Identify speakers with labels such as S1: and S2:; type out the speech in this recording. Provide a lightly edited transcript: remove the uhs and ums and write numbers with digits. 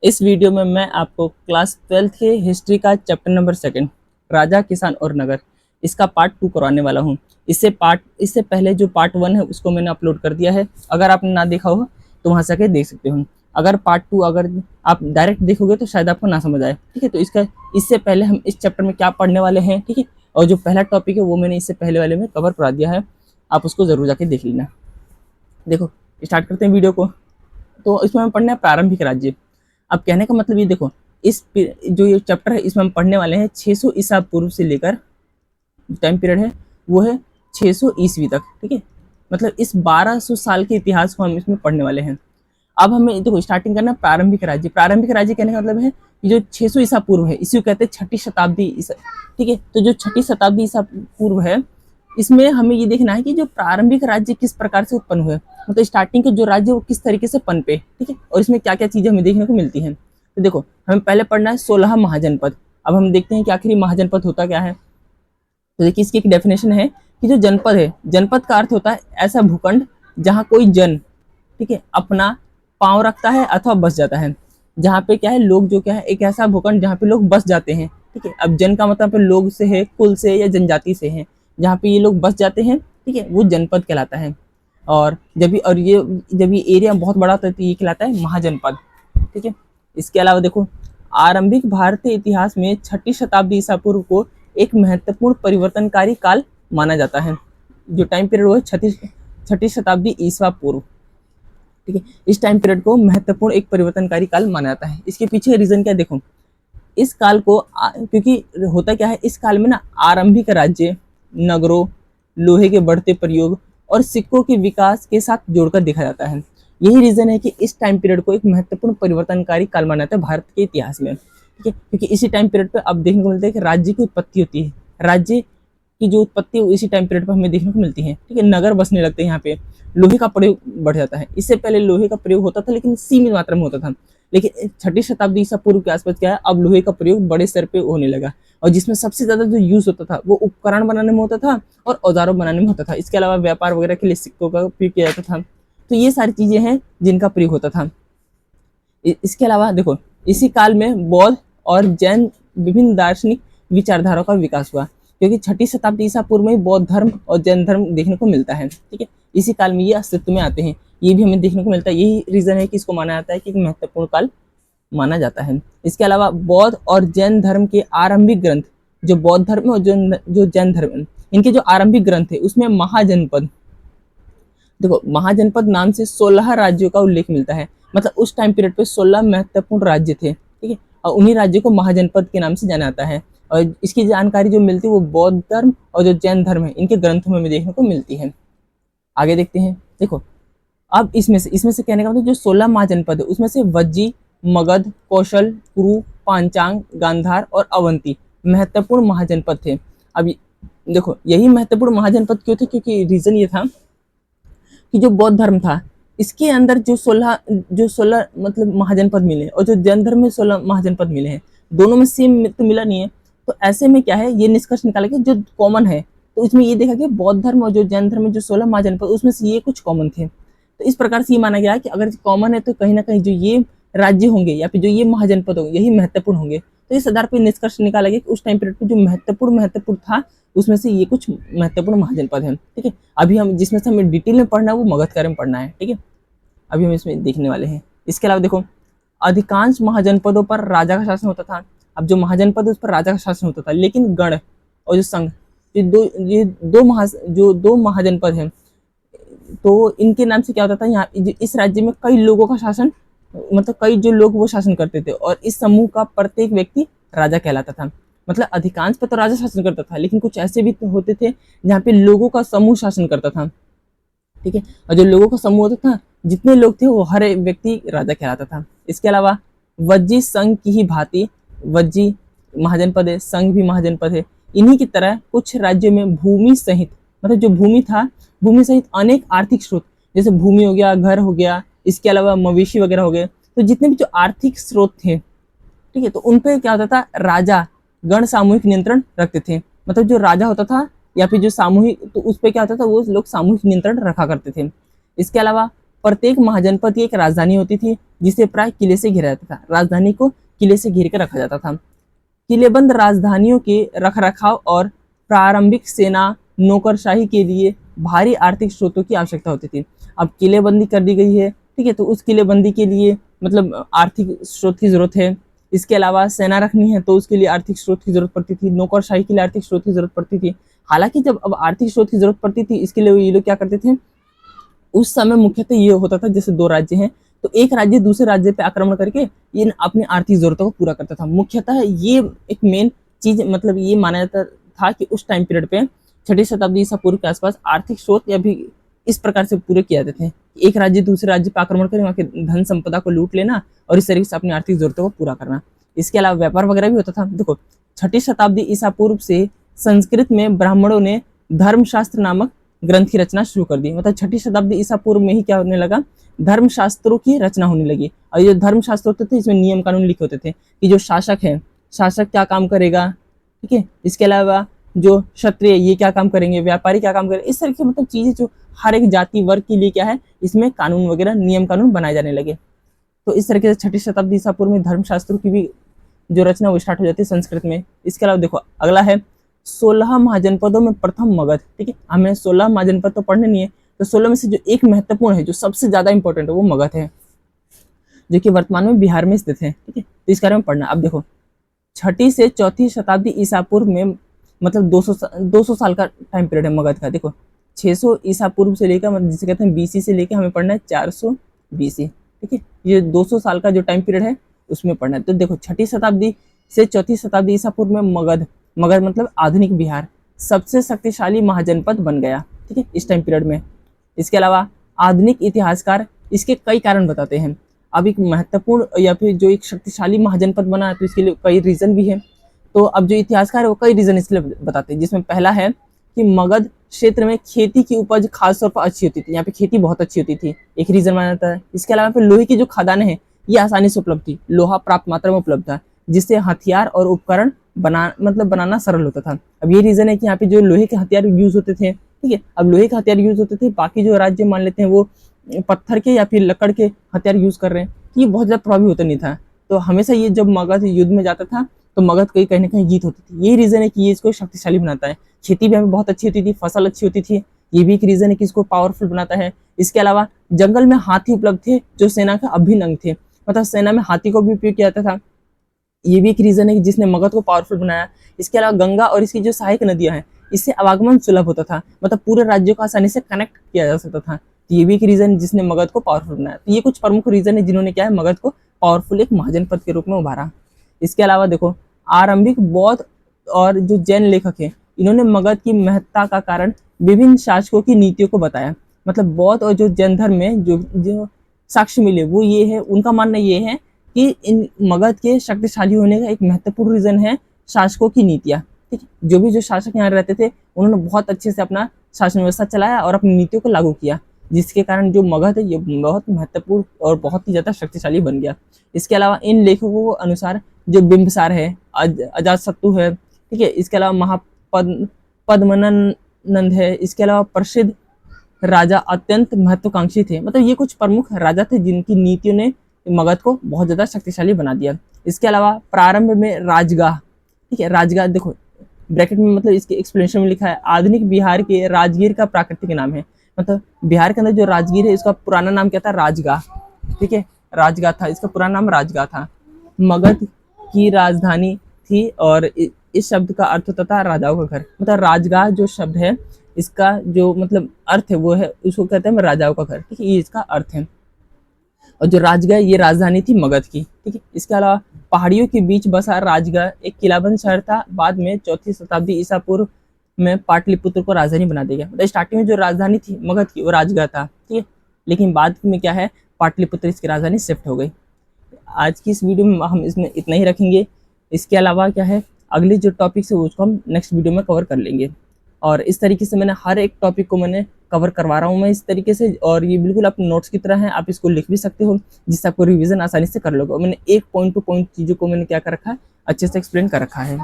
S1: इस वीडियो में मैं आपको क्लास 12th के हिस्ट्री का चैप्टर नंबर 2 राजा, किसान और नगर इसका पार्ट 2 करवाने वाला हूँ। इससे पहले जो पार्ट 1 है उसको मैंने अपलोड कर दिया है। अगर आपने ना देखा हो तो वहाँ से आके देख सकते हो। अगर पार्ट 2 अगर आप डायरेक्ट देखोगे तो शायद आपको ना समझ आए, ठीक है। तो इससे पहले हम इस चैप्टर में क्या पढ़ने वाले हैं, ठीक है। और जो पहला टॉपिक है वो मैंने इससे पहले वाले में कवर करा दिया है, आप उसको ज़रूर जाके देख लेना। देखो, स्टार्ट करते हैं वीडियो को। तो इसमें हम पढ़ना है प्रारंभिक राज्य। अब कहने का मतलब ये देखो, जो ये चैप्टर है इसमें हम पढ़ने वाले हैं 600 ईसा पूर्व से लेकर टाइम पीरियड है वो है 600 ईस्वी तक, ठीक है। मतलब इस 1200 साल के इतिहास को हम इसमें पढ़ने वाले हैं। अब हमें देखो स्टार्टिंग करना प्रारंभिक राज्य। प्रारंभिक राज्य कहने का मतलब है कि जो 600 ईसा पूर्व है इसी को कहते हैं छठी शताब्दी ईसा, ठीक है। तो जो छठी शताब्दी ईसा पूर्व है इसमें हमें ये देखना है कि जो प्रारंभिक राज्य किस प्रकार से उत्पन्न हुए, मतलब स्टार्टिंग के जो राज्य वो किस तरीके से पनपे, ठीक है। और इसमें क्या क्या चीजें हमें देखने को मिलती हैं। तो देखो, हमें पहले पढ़ना है 16 महाजनपद। अब हम देखते हैं कि आखिर महाजनपद होता क्या है। तो देखिए, इसकी एक डेफिनेशन है कि जो जनपद है, जनपद का अर्थ होता है ऐसा भूखंड जहाँ कोई जन, ठीक है, अपना पांव रखता है अथवा बस जाता है। जहाँ पे क्या है, लोग जो क्या है, एक ऐसा भूखंड जहाँ पे लोग बस जाते हैं, ठीक है। अब जन का मतलब लोग से है, कुल से या जनजाति से है, जहाँ पे ये लोग बस जाते हैं, ठीक है, वो जनपद कहलाता है। और जब ये एरिया बहुत बड़ा होता है तो ये कहलाता है महाजनपद, ठीक है। इसके अलावा देखो, आरंभिक भारतीय इतिहास में छठी शताब्दी ईसा पूर्व को एक महत्वपूर्ण परिवर्तनकारी काल माना जाता है। जो टाइम पीरियड वो है छठी शताब्दी ईसा पूर्व, ठीक है। इस टाइम पीरियड को महत्वपूर्ण एक परिवर्तनकारी काल माना जाता है। इसके पीछे रीजन क्या देखो, इस काल को क्योंकि होता क्या है, इस काल में ना आरंभिक राज्य, नगरों, लोहे के बढ़ते प्रयोग और सिक्कों के विकास के साथ जोड़कर देखा जाता है। यही रीजन है कि इस टाइम पीरियड को एक महत्वपूर्ण परिवर्तनकारी काल माना जाता है भारत के इतिहास में, ठीक है। क्योंकि इसी टाइम पीरियड पे अब देखने को मिलता है कि राज्य की उत्पत्ति होती है। राज्य की जो उत्पत्ति है इसी टाइम पीरियड पर हमें देखने को मिलती है, ठीक है। नगर बसने लगते हैं यहाँ पे, लोहे का प्रयोग बढ़ जाता है। इससे पहले लोहे का प्रयोग होता था लेकिन सीमित मात्रा में होता था, लेकिन छठी शताब्दी ईसा पूर्व के आसपास क्या है, अब लोहे का प्रयोग बड़े स्तर पे होने लगा। और जिसमें सबसे ज्यादा जो यूज होता था वो उपकरण बनाने में होता था और औजारों बनाने में होता था। इसके अलावा व्यापार वगैरह के लिए सिक्कों का उपयोग किया जाता था। तो ये सारी चीजें हैं जिनका प्रयोग होता था। इसके अलावा देखो, इसी काल में बौद्ध और जैन विभिन्न दार्शनिक विचारधाराओं का विकास हुआ, क्योंकि छठी शताब्दी ईसा पूर्व में बौद्ध धर्म और जैन धर्म देखने को मिलता है, ठीक है। इसी काल में ये अस्तित्व में आते हैं, ये भी हमें देखने को मिलता है। यही रीजन है कि इसको माना जाता है कि एक महत्वपूर्ण काल माना जाता है। इसके अलावा बौद्ध और जैन धर्म के आरंभिक ग्रंथ, जो बौद्ध धर्म और जो जैन धर्म, इनके जो आरंभिक ग्रंथ है उसमें महाजनपद, देखो महाजनपद नाम से 16 राज्यों का उल्लेख मिलता है। मतलब उस टाइम पीरियड पे 16 महत्वपूर्ण राज्य थे, ठीक है। और उन्हीं राज्यों को महाजनपद के नाम से जाना जाता है। और इसकी जानकारी जो मिलती है वो बौद्ध धर्म और जो जैन धर्म है इनके ग्रंथों में हमें देखने को मिलती है। आगे देखते हैं। देखो, अब इसमें से कहने का मतलब जो 16 महाजनपद है उसमें से वज्जी, मगध, कौशल, कुरु, पांचांग, गांधार और अवंती महत्वपूर्ण महाजनपद थे। अब देखो, यही महत्वपूर्ण महाजनपद क्यों थे, क्योंकि रीजन ये था कि जो बौद्ध धर्म था इसके अंदर जो 16 मतलब महाजनपद मिले और जो जैन धर्म में 16 महाजनपद मिले हैं, दोनों में सेम तो मिला नहीं है। तो ऐसे में क्या है, ये निष्कर्ष निकाला कि जो कॉमन है, तो इसमें ये देखा कि बौद्ध धर्म और जो जैन धर्म में जो 16 महाजनपद उसमें से ये कुछ कॉमन थे। तो इस प्रकार से ये माना गया कि अगर कॉमन है तो कहीं ना कहीं जो ये राज्य होंगे या फिर जो ये महाजनपद होंगे यही महत्वपूर्ण होंगे। तो इस आधार पर निष्कर्ष निकाला गया कि उस टाइम पीरियड पे जो महत्वपूर्ण था उसमें से ये कुछ महत्वपूर्ण महाजनपद हैं, ठीक है। अभी हम जिसमें से हमें डिटेल में पढ़ना है वो मगध के बारे में पढ़ना है, ठीक है। अभी हम इसमें देखने वाले हैं। इसके अलावा देखो, अधिकांश महाजनपदों पर राजा का शासन होता था। अब जो महाजनपद है उस पर राजा का शासन होता था, लेकिन गण और जो संघ, ये दो महाजनपद हैं, तो इनके नाम से क्या होता था, यहाँ इस राज्य में कई लोगों का शासन, मतलब कई जो लोग वो शासन करते थे और इस समूह का प्रत्येक व्यक्ति राजा कहलाता था। मतलब अधिकांश पे तो राजा शासन करता था, लेकिन कुछ ऐसे भी होते थे जहाँ पे लोगों का समूह शासन करता था, ठीक है। और जो लोगों का समूह होता था, जितने लोग थे वो हर एक व्यक्ति राजा कहलाता था। इसके अलावा वज्जी संघ की ही भांति वज्जी महाजनपद है, संघ भी महाजनपद है। इन्हीं की तरह कुछ राज्यों में भूमि सहित, मतलब जो भूमि था, भूमि सहित अनेक आर्थिक स्रोत, जैसे भूमि हो गया, घर हो गया, इसके अलावा मवेशी वगैरह हो गए, तो जितने भी जो आर्थिक स्रोत थे, ठीक है, तो उन पे क्या होता था, राजा गण सामूहिक नियंत्रण रखते थे। मतलब जो राजा होता था या फिर जो सामूहिक, तो उस पे क्या होता था, वो लोग सामूहिक नियंत्रण रखा करते थे। इसके अलावा प्रत्येक महाजनपद की एक राजधानी होती थी जिसे प्राय किले से घेरा जाता था। राजधानी को किले से घेर कर रखा जाता था। किलेबंद राजधानियों के रखरखाव और प्रारंभिक सेना नौकरशाही के लिए भारी आर्थिक स्रोतों की आवश्यकता होती थी। अब किलेबंदी कर दी गई है, ठीक है, तो उस किलेबंदी के लिए मतलब आर्थिक स्रोत की जरूरत है। इसके अलावा सेना रखनी है तो उसके लिए आर्थिक स्रोत की जरूरत पड़ती थी। नौकरशाही के लिए आर्थिक स्रोत की जरूरत पड़ती थी। हालांकि जब अब आर्थिक स्रोत की जरूरत पड़ती थी, इसके लिए ये लोग क्या करते थे, उस समय मुख्यतः ये होता था, जैसे दो राज्य हैं तो एक राज्य दूसरे राज्य पे आक्रमण करके इन अपनी आर्थिक जरूरतों को पूरा करता था। मुख्यतः ये एक मेन चीज, मतलब ये माना जाता था कि उस टाइम पीरियड पे 6ठी शताब्दी ईसा पूर्व के आसपास आर्थिक स्रोत या भी इस प्रकार से पूरे किए जाते थे। एक राज्य दूसरे राज्य पर आक्रमण कर वहाँ के धन संपदा को लूट लेना और इस तरीके से अपनी आर्थिक जरूरतों को पूरा करना। इसके अलावा व्यापार वगैरह भी होता था। देखो 6ठी शताब्दी ईसा पूर्व से संस्कृत में ब्राह्मणों ने धर्मशास्त्र नामक ग्रंथ की रचना शुरू कर दी। मतलब 6ठी शताब्दी ईसा पूर्व में ही क्या होने लगा, धर्मशास्त्रों की रचना होने लगी। और ये धर्मशास्त्र होते थे, इसमें नियम कानून लिखे होते थे कि जो शासक है, शासक क्या काम करेगा, ठीक है, इसके अलावा जो क्षत्रिय ये क्या काम करेंगे, व्यापारी क्या काम करेंगे, इस तरह की मतलब चीजें जो हर एक जाति वर्ग के लिए क्या है, इसमें कानून वगैरह नियम कानून बनाए जाने लगे। तो इस तरीके से 6ठी शताब्दी ईसा पूर्व में धर्मशास्त्रों की भी जो रचना वो स्टार्ट हो जाती है संस्कृत में। इसके अलावा देखो अगला है 16 महाजनपदों में प्रथम मगध। ठीक है, हमें 16 महाजनपद तो पढ़ने नहीं है, तो 16 में से जो एक महत्वपूर्ण है, जो सबसे ज्यादा इंपॉर्टेंट है, वो मगध है, जो कि वर्तमान में बिहार में स्थित है। ठीक है, तो इस बारे में पढ़ना। अब देखो 6ठी से 4ठी शताब्दी ईसा पूर्व में मतलब 200 साल का टाइम पीरियड है मगध का। देखो 600 ईसा पूर्व से लेकर, मतलब जिसे कहते हैं बीसी से लेकर हमें पढ़ना है 400 बीसी। ठीक है, ये 200 साल का जो टाइम पीरियड है उसमें पढ़ना है। तो देखो 6ठी शताब्दी से 4ठी शताब्दी ईसा पूर्व में मगध मतलब आधुनिक बिहार सबसे शक्तिशाली महाजनपद बन गया। ठीक है, इस टाइम पीरियड में। इसके अलावा आधुनिक इतिहासकार इसके कई कारण बताते हैं। अब एक महत्वपूर्ण या फिर जो एक शक्तिशाली महाजनपद बना है तो इसके लिए कई रीजन भी है। तो अब जो इतिहासकार है वो कई रीजन इसलिए बताते हैं, जिसमें पहला है कि मगध क्षेत्र में खेती की उपज खासतौर पर अच्छी होती थी। यहाँ पे खेती बहुत अच्छी होती थी, एक रीजन माना जाता है। इसके अलावा फिर लोहे की जो खदानें हैं ये आसानी से उपलब्ध थी, लोहा प्राप्त मात्रा में उपलब्ध था, जिससे हथियार और उपकरण बनाना सरल होता था। अब ये रीजन है कि यहाँ पे जो लोहे के हथियार यूज होते थे। ठीक है, अब लोहे के हथियार यूज होते थे, बाकी जो राज्य मान लेते हैं वो पत्थर के या फिर लकड़ के हथियार यूज कर रहे हैं, ये बहुत ज्यादा प्रभावी होता नहीं था। तो हमेशा ये जब मगध युद्ध में जाता था तो मगध की कहीं ना कहीं जीत होती थी। यही रीजन है कि ये इसको शक्तिशाली बनाता है। खेती भी हमें बहुत अच्छी होती थी, फसल अच्छी होती थी, ये भी एक रीजन है कि इसको पावरफुल बनाता है। इसके अलावा जंगल में हाथी उपलब्ध थे जो सेना का अभिन्न अंग थे, मतलब सेना में हाथी को भी उपयोग किया जाता था, ये भी एक रीजन है कि जिसने मगध को पावरफुल बनाया। इसके अलावा गंगा और इसकी जो सहायक नदियां हैं इससे आवागमन सुलभ होता था, मतलब पूरे राज्यों को आसानी से कनेक्ट किया जा सकता था। तो ये भी एक रीजन जिसने मगध को पावरफुल बनाया। तो ये कुछ प्रमुख रीजन है जिन्होंने क्या है मगध को पावरफुल एक महाजनपद के रूप में उभारा। इसके अलावा देखो आरंभिक बौद्ध और जो जैन लेखक है इन्होंने मगध की महत्ता का कारण विभिन्न शासकों की नीतियों को बताया। मतलब बौद्ध और जो जैन धर्म में जो साक्ष्य मिले वो ये है, उनका मानना ये है कि इन मगध के शक्तिशाली होने का एक महत्वपूर्ण रीजन है शासकों की नीतियाँ। ठीक है, जो शासक यहाँ रहते थे उन्होंने बहुत अच्छे से अपना शासन व्यवस्था चलाया और अपनी नीतियों को लागू किया, जिसके कारण जो मगध है ये बहुत महत्वपूर्ण और बहुत ही ज्यादा शक्तिशाली बन गया। इसके अलावा इन लेखकों के अनुसार जो बिंबिसार है, अजातशत्रु है, ठीक है, इसके अलावा पद्मनंद है, इसके अलावा प्रसिद्ध राजा अत्यंत महत्वाकांक्षी थे। मतलब ये कुछ प्रमुख राजा थे जिनकी नीतियों ने मगध को बहुत ज्यादा शक्तिशाली बना दिया। इसके अलावा प्रारंभ में राजगाह, ठीक है, राजगाह देखो ब्रैकेट में मतलब इसके एक्सप्लेनेशन में लिखा है आधुनिक बिहार के राजगीर का प्राकृतिक नाम है। मतलब बिहार के अंदर जो राजगीर है इसका पुराना नाम क्या था, राजगाह। ठीक है, राजगाह था, इसका पुराना नाम राजगाह था। मगध की राजधानी थी और इस शब्द का अर्थ होता था राजाओं का घर। मतलब राजगाह जो शब्द है इसका जो मतलब अर्थ है वो है, उसको कहते हैं राजाओं का घर। ठीक है, ये इसका अर्थ है। और जो राजगह ये राजधानी थी मगध की। ठीक है, इसके अलावा पहाड़ियों के बीच बसा राजगह एक किलाबंद शहर था। बाद में 4ठी शताब्दी ईसा पूर्व में पाटलिपुत्र को राजधानी बना दिया गया। मतलब स्टार्टिंग में जो राजधानी थी मगध की वो राजगह था। ठीक है, लेकिन बाद में क्या है पाटलिपुत्र इसकी राजधानी शिफ्ट हो गई। आज की इस वीडियो में हम इसमें इतना ही रखेंगे। इसके अलावा क्या है अगले जो टॉपिक्स है उसको हम नेक्स्ट वीडियो में कवर कर लेंगे। और इस तरीके से मैंने हर एक टॉपिक को मैंने कवर करवा रहा हूँ मैं इस तरीके से, और ये बिल्कुल अपने नोट्स की तरह है, आप इसको लिख भी सकते हो जिससे आपको रिवीजन आसानी से कर लोगे। और मैंने एक पॉइंट टू पॉइंट चीज़ों को मैंने क्या कर रखा है अच्छे से एक्सप्लेन कर रखा है।